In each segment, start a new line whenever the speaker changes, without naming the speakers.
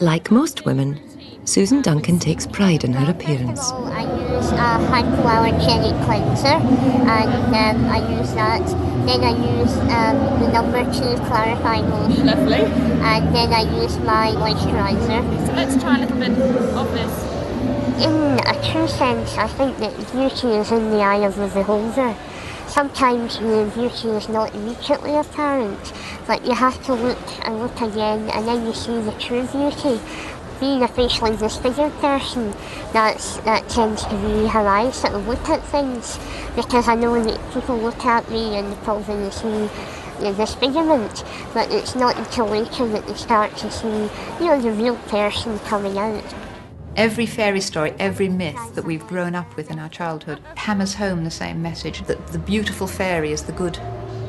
Like most women, Susan Duncan takes pride in her appearance.
I use a hypoallergenic cleanser, and I use that. Then I use the number 2 clarifying lotion.
Lovely.
And then I use my moisturiser.
So let's try a little bit of this.
In a true sense, I think that beauty is in the eye of the beholder. Sometimes the beauty is not immediately apparent, but you have to look and look again, and then you see the true beauty. Being a facially disfigured person, that tends to be how I sort of look at things, because I know that people look at me and probably see the disfigurement, but it's not until later that they start to see, the real person coming out.
Every fairy story, every myth that we've grown up with in our childhood hammers home the same message, that the beautiful fairy is the good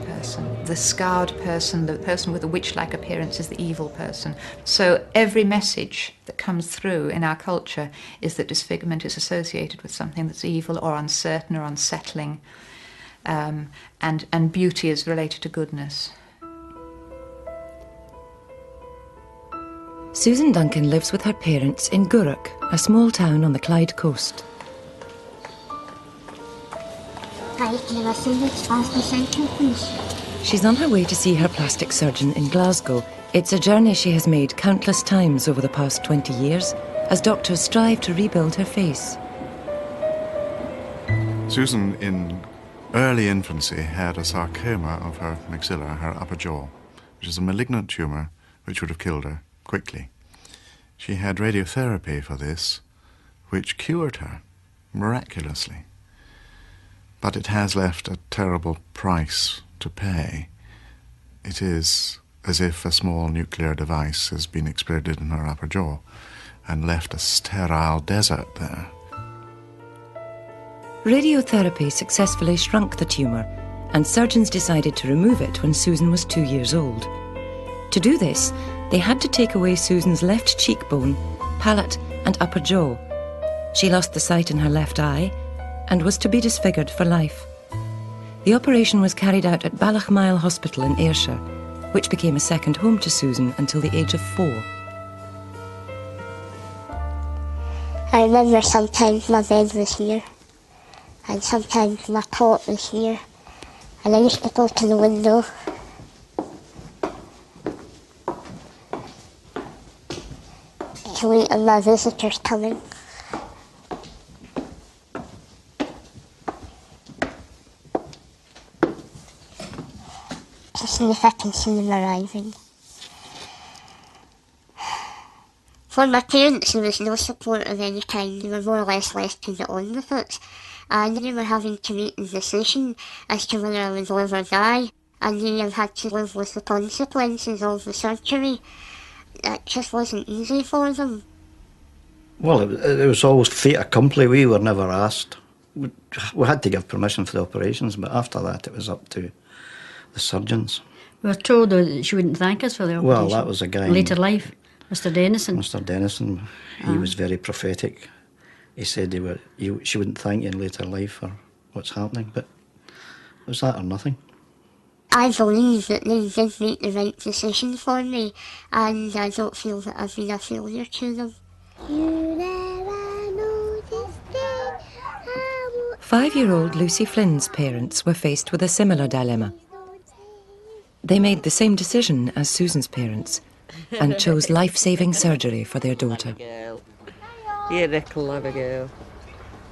person, the scarred person, the person with a witch-like appearance is the evil person. So every message that comes through in our culture is that disfigurement is associated with something that's evil or uncertain or unsettling, and beauty is related to goodness.
Susan Duncan lives with her parents in Gourock, a small town on the Clyde coast.
Hi, can I see this plastic surgeon, please?
She's on her way to see her plastic surgeon in Glasgow. It's a journey she has made countless times over the past 20 years, as doctors strive to rebuild her face.
Susan, in early infancy, had a sarcoma of her maxilla, her upper jaw, which is a malignant tumour which would have killed her quickly. She had radiotherapy for this, which cured her miraculously. But it has left a terrible price to pay. It is as if a small nuclear device has been exploded in her upper jaw and left a sterile desert there.
Radiotherapy successfully shrunk the tumour, and surgeons decided to remove it when Susan was 2 years old. To do this, they had to take away Susan's left cheekbone, palate and upper jaw. She lost the sight in her left eye and was to be disfigured for life. The operation was carried out at Ballochmyle Hospital in Ayrshire, which became a second home to Susan until the age of 4.
I remember sometimes my bed was here, and sometimes my cot was here, and I used to go to the window to wait on my visitors coming. To see if I can see them arriving. For my parents, there was no support of any kind. They were more or less left to get on with it. And they were having to make the decision as to whether I would live or die. And they had to live with the consequences of the surgery. It just wasn't easy for them.
Well, it was always fait accompli. We were never asked. We had to give permission for the operations, but after that it was up to the surgeons.
We were told that she wouldn't thank us for the operation.
Well, that was a guy in
later life, Mr. Dennison.
Mr. Dennison, he was very prophetic. He said she wouldn't thank you in later life for what's happening, but it was that or nothing.
I believe that they did make the right decision for me, and I don't feel that I've been a failure to them.
5-year-old Lucy Flynn's parents were faced with a similar dilemma. They made the same decision as Susan's parents and chose life-saving surgery for their daughter.
You little Abigail.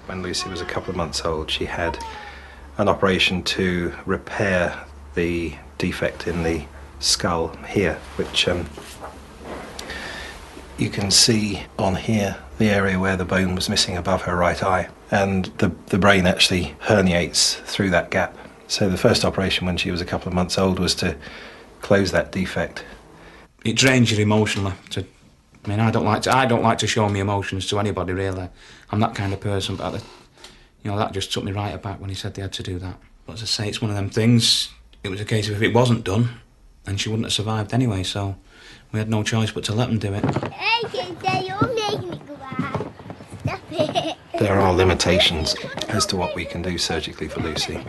When Lucy was a couple of months old, she had an operation to repair the defect in the skull here, which you can see on here, the area where the bone was missing above her right eye. And the brain actually herniates through that gap. So the first operation when she was a couple of months old was to close that defect.
It drains you emotionally. I don't like to show my emotions to anybody, really. I'm that kind of person, but that just took me right aback when he said they had to do that. But as I say, it's one of them things. It was a case of if it wasn't done, then she wouldn't have survived anyway, so we had no choice but to let them do it.
There are limitations as to what we can do surgically for Lucy,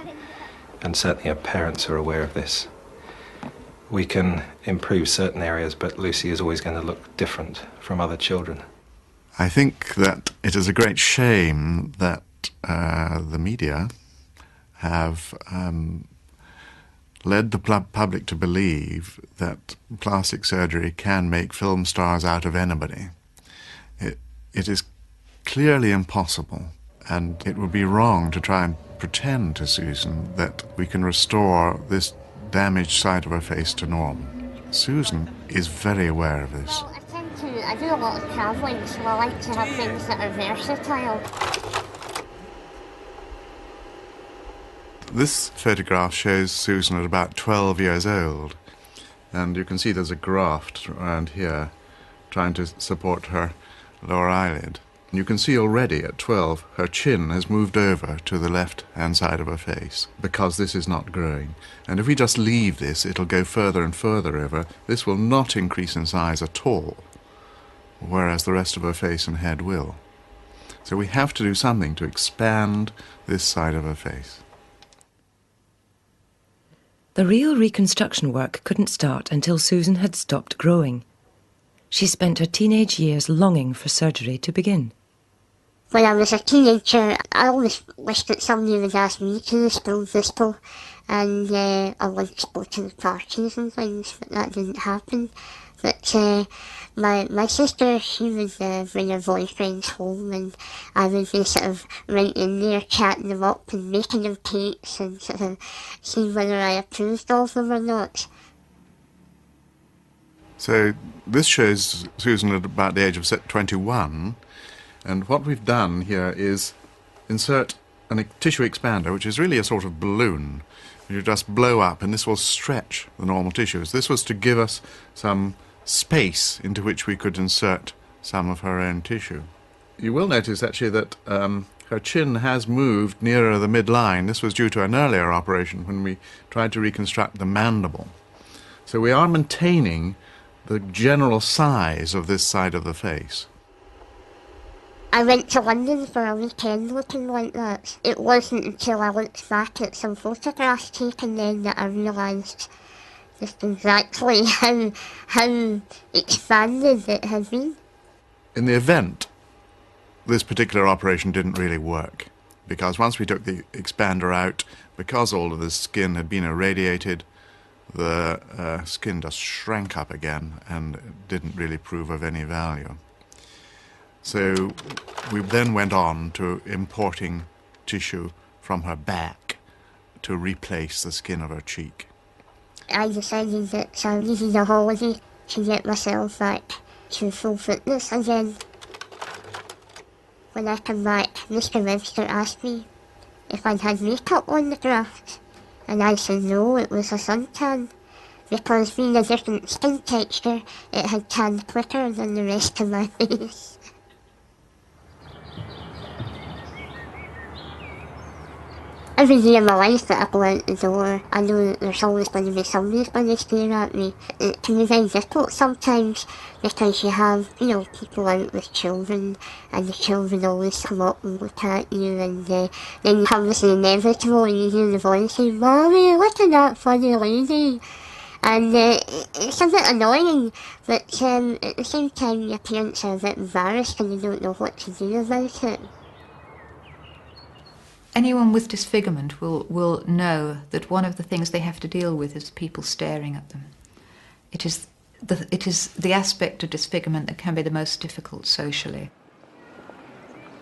and certainly her parents are aware of this. we can improve certain areas, but Lucy is always going to look different from other children.
I think that it is a great shame that the media have led the public to believe that plastic surgery can make film stars out of anybody. It is clearly impossible, and it would be wrong to try and pretend to Susan that we can restore this damaged side of her face to normal. Susan is very aware of this.
Well, I do a lot of travelling, so I like to have things that are versatile.
This photograph shows Susan at about 12 years old, and you can see there's a graft around here trying to support her lower eyelid. And you can see already at 12 her chin has moved over to the left-hand side of her face because this is not growing. And if we just leave this, it'll go further and further over. This will not increase in size at all, whereas the rest of her face and head will. So we have to do something to expand this side of her face.
The real reconstruction work couldn't start until Susan had stopped growing. She spent her teenage years longing for surgery to begin.
When I was a teenager, I always wished that somebody would ask me to the school visible, and I wanted to go to the parties and things, but that didn't happen. But my sister, she would bring her boyfriends home, and I would be sort of right in there chatting them up and making them cakes and sort of see whether I approved of them or not.
So this shows Susan at about the age of 21, and what we've done here is insert a tissue expander, which is really a sort of balloon. You just blow up and this will stretch the normal tissues. This was to give us some space into which we could insert some of her own tissue. You will notice actually that her chin has moved nearer the midline. This was due to an earlier operation when we tried to reconstruct the mandible. So we are maintaining the general size of this side of the face.
I went to London for a weekend looking like that. It wasn't until I looked back at some photographs taken then that I realised just exactly how expanded it had been.
In the event, this particular operation didn't really work, because once we took the expander out, because all of the skin had been irradiated, the skin just shrank up again and didn't really prove of any value. So we then went on to importing tissue from her back to replace the skin of her cheek.
I decided that I needed a holiday to get myself back to full fitness again. When I came back, Mr. Webster asked me if I'd had makeup on the graft, and I said no, it was a suntan, because being a different skin texture, it had tanned quicker than the rest of my face. Every day of my life that I go out the door, I know that there's always going to be somebody who's going to stare at me. It can be very difficult sometimes because you have, people out with children, and the children always come up and look at you, and then you have this inevitable and you hear the voice saying, "Mommy, look at that funny lady." And it's a bit annoying, but at the same time your parents are a bit embarrassed and they don't know what to do about it.
Anyone with disfigurement will know that one of the things they have to deal with is people staring at them. It is the aspect of disfigurement that can be the most difficult socially.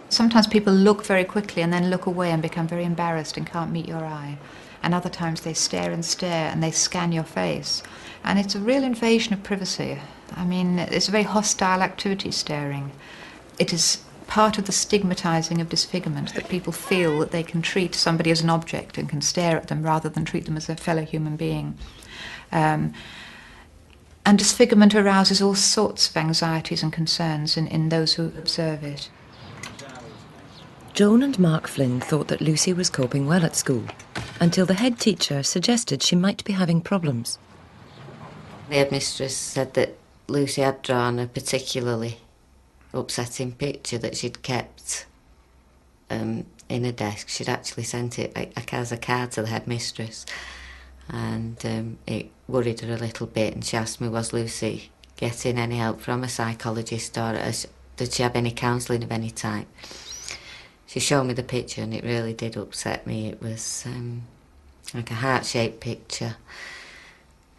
Sometimes people look very quickly and then look away and become very embarrassed and can't meet your eye. And other times they stare and stare and they scan your face. And it's a real invasion of privacy. I mean, it's a very hostile activity, staring. It is part of the stigmatising of disfigurement, that people feel that they can treat somebody as an object and can stare at them rather than treat them as a fellow human being. And disfigurement arouses all sorts of anxieties and concerns in those who observe it.
Joan and Mark Flynn thought that Lucy was coping well at school, until the head teacher suggested she might be having problems.
The headmistress said that Lucy had drawn a particularly upsetting picture that she'd kept in a desk. She'd actually sent it as a card to the headmistress, and it worried her a little bit, and she asked me, was Lucy getting any help from a psychologist, or did she have any counselling of any type? She showed me the picture and it really did upset me. It was like a heart-shaped picture,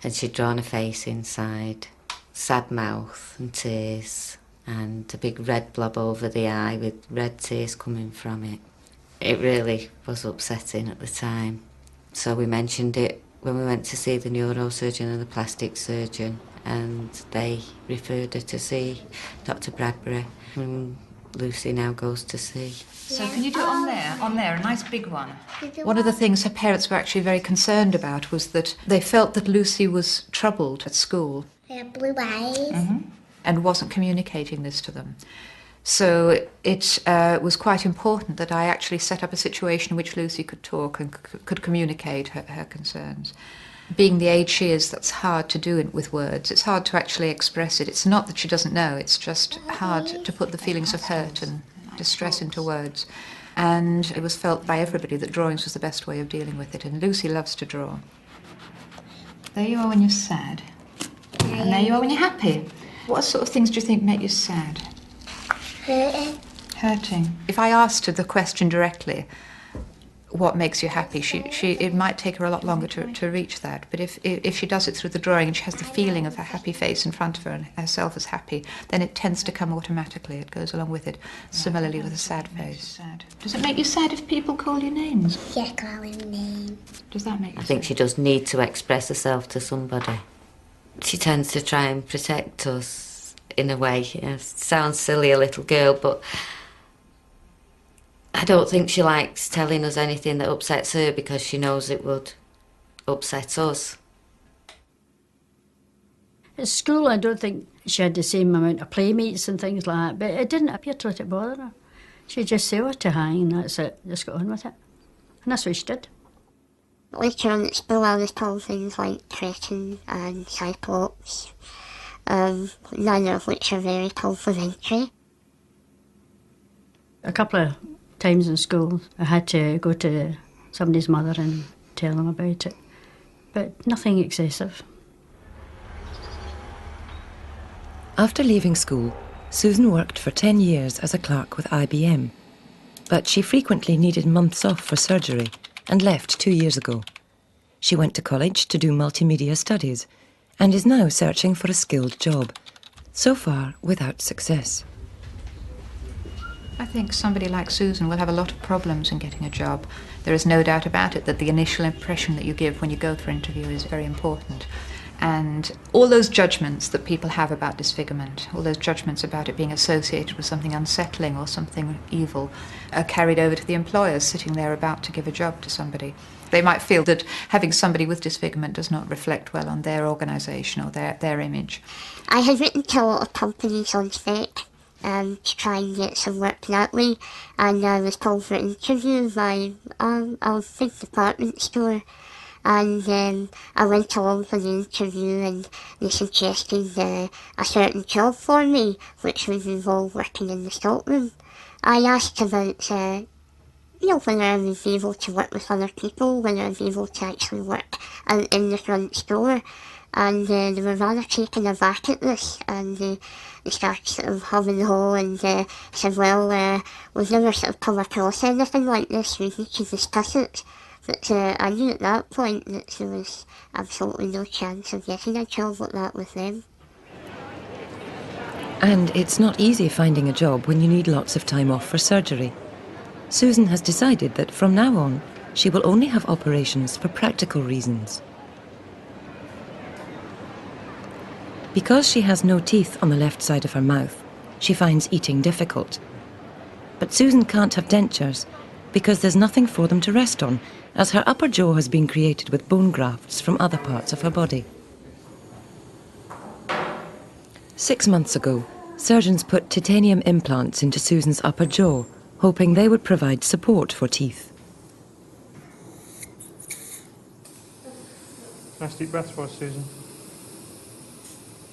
and she'd drawn a face inside, sad mouth and tears, and a big red blob over the eye with red tears coming from it. It really was upsetting at the time. So we mentioned it when we went to see the neurosurgeon and the plastic surgeon, and they referred her to see Dr. Bradbury, whom Lucy now goes to see.
So can you do it on there? On there, a nice big one. One of the things her parents were actually very concerned about was that they felt that Lucy was troubled at school.
They had blue eyes.
Mm-hmm. And wasn't communicating this to them. So it was quite important that I actually set up a situation in which Lucy could talk and could communicate her concerns. Being the age she is, that's hard to do it with words. It's hard to actually express it. It's not that she doesn't know, it's just hard to put the feelings of hurt and distress into words. And it was felt by everybody that drawings was the best way of dealing with it, and Lucy loves to draw. There you are when you're sad, and there you are when you're happy. What sort of things do you think make you sad?
Hurting.
Hurting. If I asked her the question directly, what makes you happy, it might take her a lot longer to reach that. But if she does it through the drawing and she has the feeling of a happy face in front of her and herself as happy, then it tends to come automatically. It goes along with it. Similarly with a sad face. Does it make you sad if people call you names?
Yeah, calling names.
Does that make you
I think she does need to express herself to somebody. She tends to try and protect us in a way. It sounds silly, a little girl, but I don't think she likes telling us anything that upsets her because she knows it would upset us.
At school, I don't think she had the same amount of playmates and things like that, but it didn't appear to let it bother her. She'd just say, oh, to hang, and that's it. Just got on with it. And that's what she did.
Later on at school, I was told things like Cretin and Cyclops, none of which are very complimentary.
A couple of times in school, I had to go to somebody's mother and tell them about it, but nothing excessive.
After leaving school, Susan worked for 10 years as a clerk with IBM, but she frequently needed months off for surgery and left 2 years ago. She went to college to do multimedia studies and is now searching for a skilled job, so far without success.
I think somebody like Susan will have a lot of problems in getting a job. There is no doubt about it that the initial impression that you give when you go for an interview is very important. And all those judgments that people have about disfigurement, all those judgments about it being associated with something unsettling or something evil, are carried over to the employers sitting there about to give a job to somebody. They might feel that having somebody with disfigurement does not reflect well on their organisation or their image.
I had written to a lot of companies on spec to try and get some work that way, and I was called for an interview by a big department store, and I went along for the interview, and they suggested a certain job for me, which would involve working in the stockroom. I asked about whether I would be able to work with other people, whether I'd be able to actually work out in the front store, and they were rather taken aback at this, and they started sort of humming the hole and said, well, we've never sort of come across anything like this, we need to discuss it. But I knew at that point that there was absolutely no chance of getting a job like that with them.
And it's not easy finding a job when you need lots of time off for surgery. Susan has decided that from now on, she will only have operations for practical reasons. Because she has no teeth on the left side of her mouth, she finds eating difficult. But Susan can't have dentures because there's nothing for them to rest on, as her upper jaw has been created with bone grafts from other parts of her body. 6 months ago, surgeons put titanium implants into Susan's upper jaw, hoping they would provide support for teeth.
Nice deep breath for us, Susan.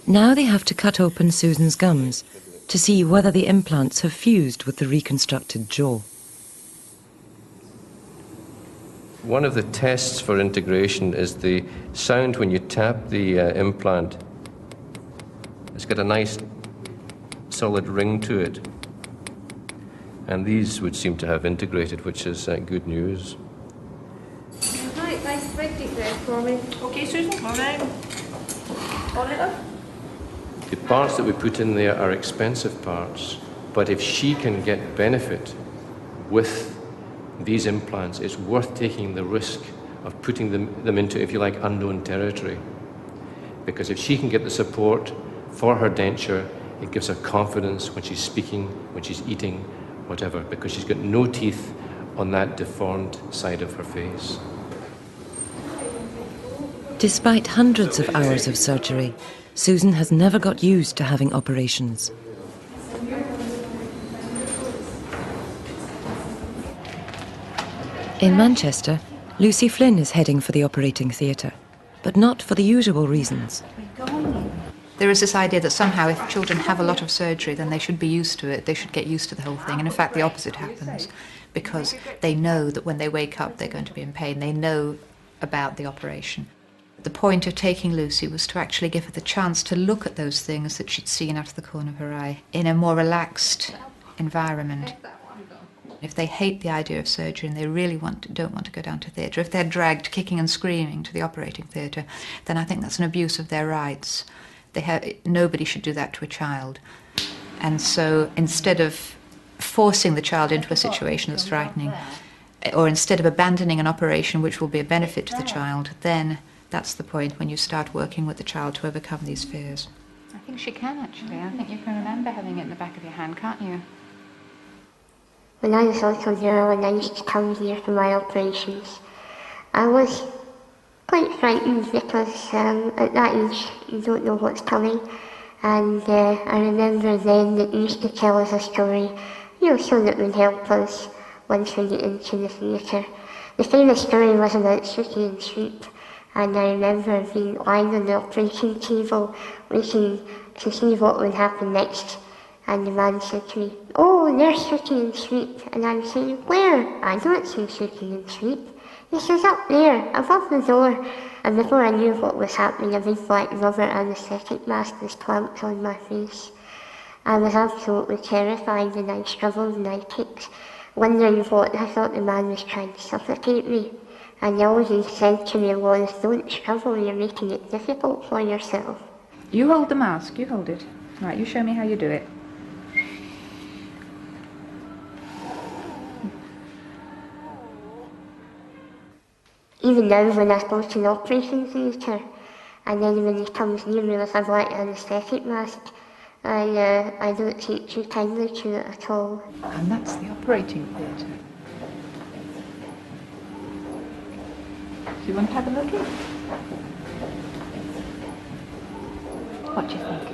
Now they have to cut open Susan's gums to see whether the implants have fused with the reconstructed jaw.
One of the tests for integration is the sound when you tap the implant. It's got a nice solid ring to it. And these would seem to have integrated, which is good news.
Right, nice thread deep there for me. Okay, Susan, all right. On it up.
The parts that we put in there are expensive parts, but if she can get benefit with these implants, it's worth taking the risk of putting them into, if you like, unknown territory. Because if she can get the support for her denture, it gives her confidence when she's speaking, when she's eating, whatever, because she's got no teeth on that deformed side of her face.
Despite hundreds of hours of surgery, Susan has never got used to having operations. In Manchester, Lucy Flynn is heading for the operating theatre, but not for the usual reasons.
There is this idea that somehow if children have a lot of surgery, then they should be used to it, they should get used to the whole thing. And in fact, the opposite happens, because they know that when they wake up, they're going to be in pain. They know about the operation. The point of taking Lucy was to actually give her the chance to look at those things that she'd seen out of the corner of her eye in a more relaxed environment. If they hate the idea of surgery and they really don't want to go down to theatre, if they're dragged kicking and screaming to the operating theatre, then I think that's an abuse of their rights. Nobody should do that to a child. And so instead of forcing the child into a situation that's frightening, or instead of abandoning an operation which will be a benefit to the child, then that's the point when you start working with the child to overcome these fears.
I think she can, actually. I think you can remember having it in the back of your hand, can't you?
When I was a little girl and I used to come here for my operations, I was quite frightened because at that age you don't know what's coming. And I remember then that you used to tell us a story, so that would help us once we get into the theatre. The famous story was about Suki and Sweep, and I remember being lying on the operating table waiting to see what would happen next. And the man said to me, "Oh, there's Suki and Sweep." And I'm saying, "Where? I don't see Suki and Sweep." He says, "Up there, above the door." And before I knew what was happening, a big black rubber anaesthetic mask was clamped on my face. I was absolutely terrified, and I struggled and I kicked, wondering what I thought the man was trying to suffocate me. And all he said to me was, "Don't struggle, you're making it difficult for yourself."
You hold the mask, you hold it. Right, you show me how you do it.
Even now when I go to the operating theatre, and then when he comes near me with a black anaesthetic mask, I don't take too kindly to it at all.
And that's the operating theatre. Do you want to have a look in? What do you think?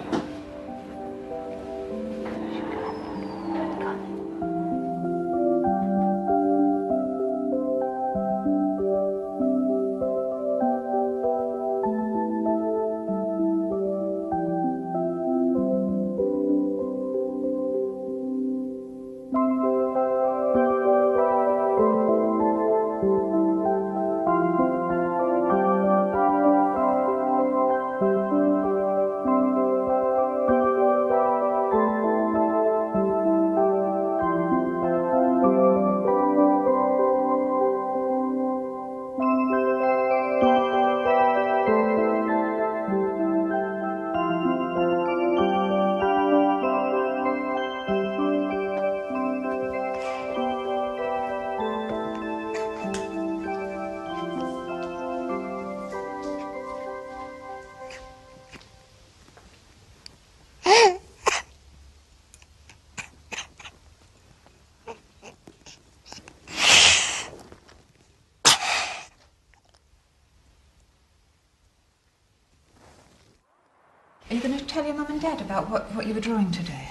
Are you going to tell your mum and dad about what you were drawing today?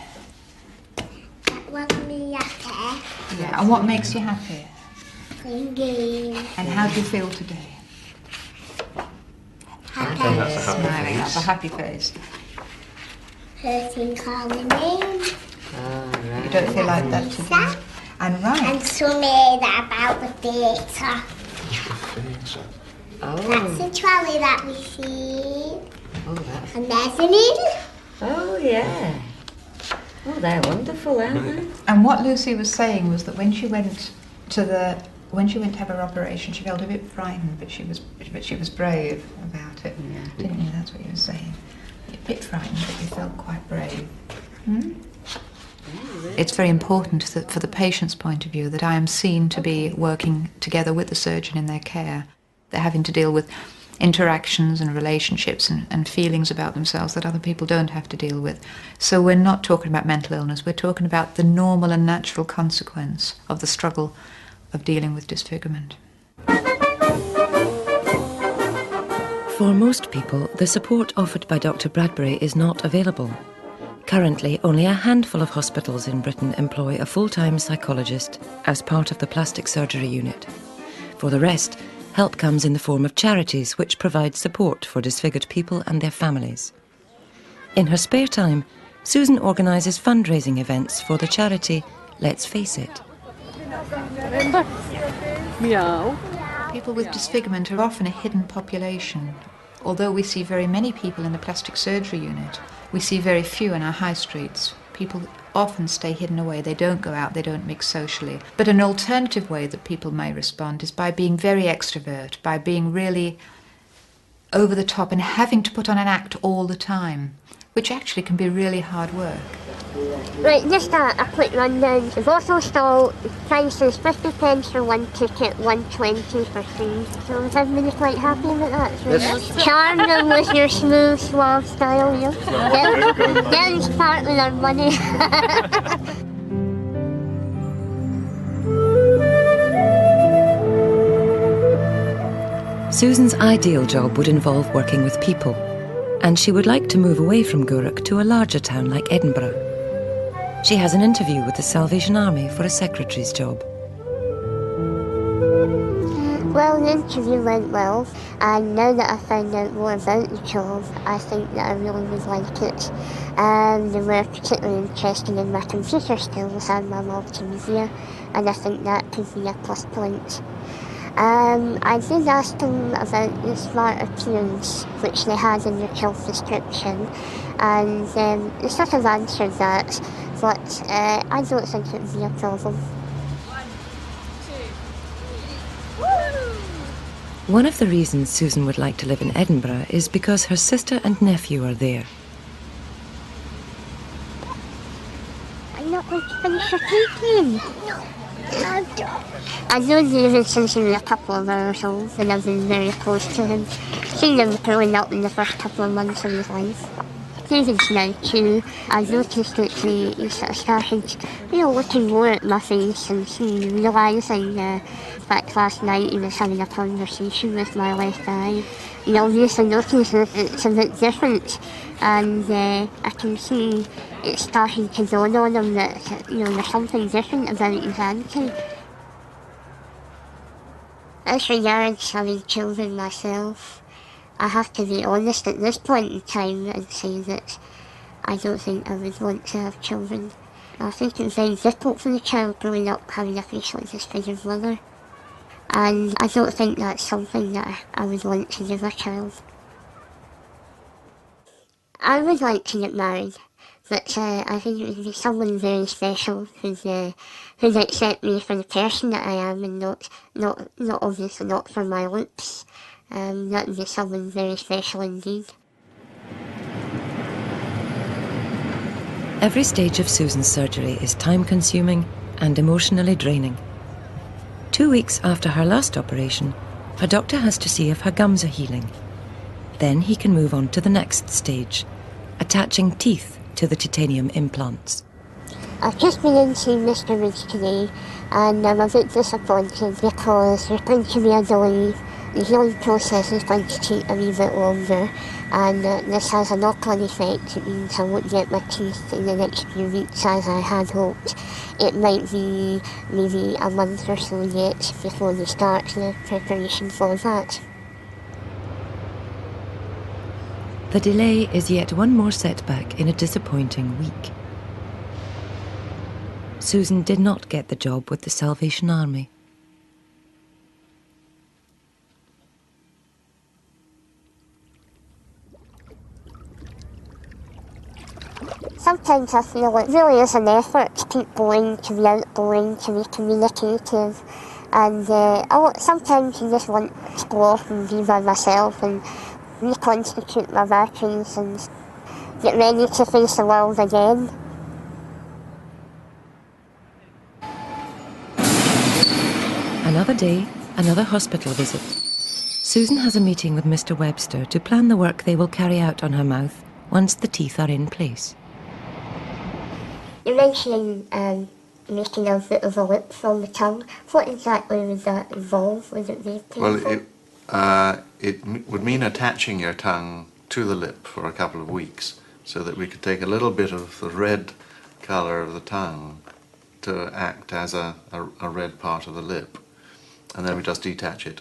That makes me happy.
Yeah, and what makes you happy?
Playing games.
And how do you feel today?
Happy.
That's a happy
Smiling,
face.
that's a happy face.
Hurting calling names.
You don't feel like that today? And right.
And some about the theatre.
this?
Oh. That's the trolley that we see.
Oh, that's...
And there's the needle.
Oh, yeah. Oh, they're wonderful, aren't they?
And what Lucy was saying was that when she went to have her operation, she felt a bit frightened, but she was brave about it, didn't you? That's what you were saying. A bit frightened, but you felt quite brave. Hmm? It's very important that for the patient's point of view that I am seen to be working together with the surgeon in their care. They're having to deal with interactions and relationships and feelings about themselves that other people don't have to deal with. So we're not talking about mental illness, we're talking about the normal and natural consequence of the struggle of dealing with disfigurement.
For most people, the support offered by Dr. Bradbury is not available. Currently, only a handful of hospitals in Britain employ a full-time psychologist as part of the plastic surgery unit. For the rest, help comes in the form of charities which provide support for disfigured people and their families. In her spare time, Susan organises fundraising events for the charity Let's Face It.
Meow. People with disfigurement are often a hidden population. Although we see very many people in the plastic surgery unit, we see very few in our high streets. People often stay hidden away. They don't go out, they don't mix socially. But an alternative way that people may respond is by being very extrovert, by being really over the top and having to put on an act all the time, which actually can be really hard work.
Right, just a quick rundown. The bottle stall prices 50 pence for one ticket, 1.20 for three. So is everybody quite happy with that? Yes. Charm them with your smooth, suave style, you know? Then part with our money.
Susan's ideal job would involve working with people, and she would like to move away from Gourock to a larger town like Edinburgh. She has an interview with the Salvation Army for a secretary's job.
Well, the interview went well, and now that I found out more about the job, I think that I really would like it. They were particularly interested in my computer skills and my multimedia, and I think that could be a plus point. I did ask them about the smart appearance, which they had in their job description, and they sort of answered that, but I don't think it would be a problem.
One of the reasons Susan would like to live in Edinburgh is because her sister and nephew are there.
I'm not going to finish your cooking. I've known David since he was a couple of hours old, and I've been very close to him. Seen him growing up in the first couple of months of his life. David's now 2. I've noticed that he sort of started, looking more at my face and realising, in fact last night he was having a conversation with my left eye. He obviously noticed that it's a bit different, and I can see it's starting to dawn on him that, there's something different about his auntie. As regards having children myself, I have to be honest at this point in time and say that I don't think I would want to have children. I think it's very difficult for the child growing up having a facially disfigured mother. And I don't think that's something that I would want to give a child. I would like to get married, but I think it would be someone very special who'd accept me for the person that I am, and not obviously not for my looks. That would be someone very special indeed.
Every stage of Susan's surgery is time-consuming and emotionally draining. 2 weeks after her last operation, her doctor has to see if her gums are healing. Then he can move on to the next stage, attaching teeth to the titanium implants.
I've just been in seeing Mr. Ridge today, and I'm a bit disappointed because there's going to be a delay. The healing process is going to take a wee bit longer, and this has a knock-on effect. It means I won't get my teeth in the next few weeks as I had hoped. It might be maybe a month or so yet before they start the preparation for that.
The delay is yet one more setback in a disappointing week. Susan did not get the job with the Salvation Army.
Sometimes I feel it really is an effort to keep going, to be outgoing, to be communicative. And sometimes you just want to go off and be by myself and reconstitute my batteries and get ready to face the world again.
Another day, another hospital visit. Susan has a meeting with Mr. Webster to plan the work they will carry out on her mouth once the teeth are in place.
You're mentioning making a bit of a lip from the tongue. What exactly would that involve? Would it be painful?
Well, it would mean attaching your tongue to the lip for a couple of weeks so that we could take a little bit of the red colour of the tongue to act as a red part of the lip, and then we just detach it.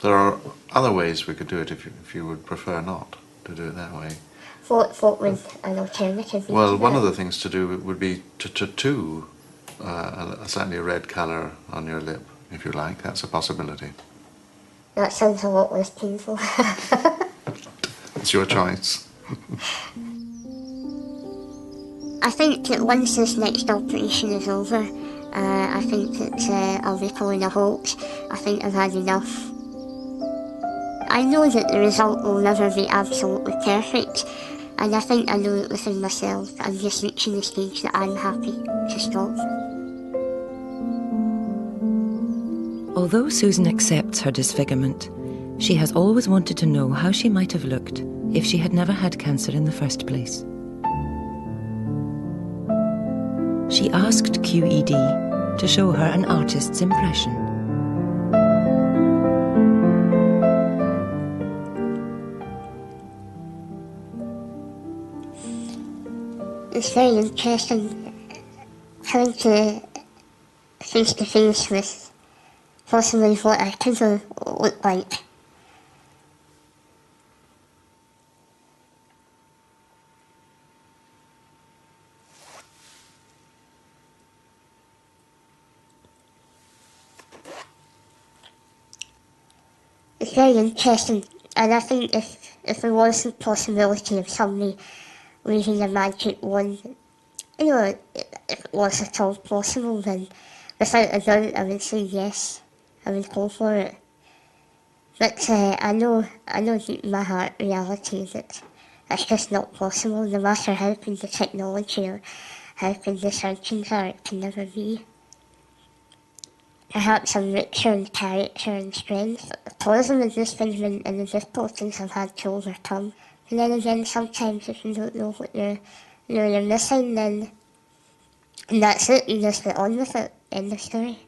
There are other ways we could do it if you would prefer not to do it that way.
What would an alternative be?
Well, one of the things to do would be to tattoo a slightly red colour on your lip, if you like. That's a possibility.
That sounds a lot less painful.
It's your choice.
I think that once this next operation is over, I think that I'll be calling a halt. I think I've had enough. I know that the result will never be absolutely perfect, and I think I know it within myself. I'm just reaching the stage that I'm happy to stop.
Although Susan accepts her disfigurement, she has always wanted to know how she might have looked if she had never had cancer in the first place. She asked QED to show her an artist's impression.
It's very interesting coming to face with possibly what I could have looked like. It's very interesting, and I think if there was the possibility of somebody waving a magic wand, you know, if it was at all possible, then without a doubt I would say yes, I would go for it. But I know deep in my heart reality that it's just not possible, no matter how good the technology or how good the surgeons are, it can never be. Perhaps I'm richer in character and strength because of the disfigurement and the difficulties I've had to overcome. And then again, sometimes if you don't know what you're missing, then that's it, you just get on with it, end of story.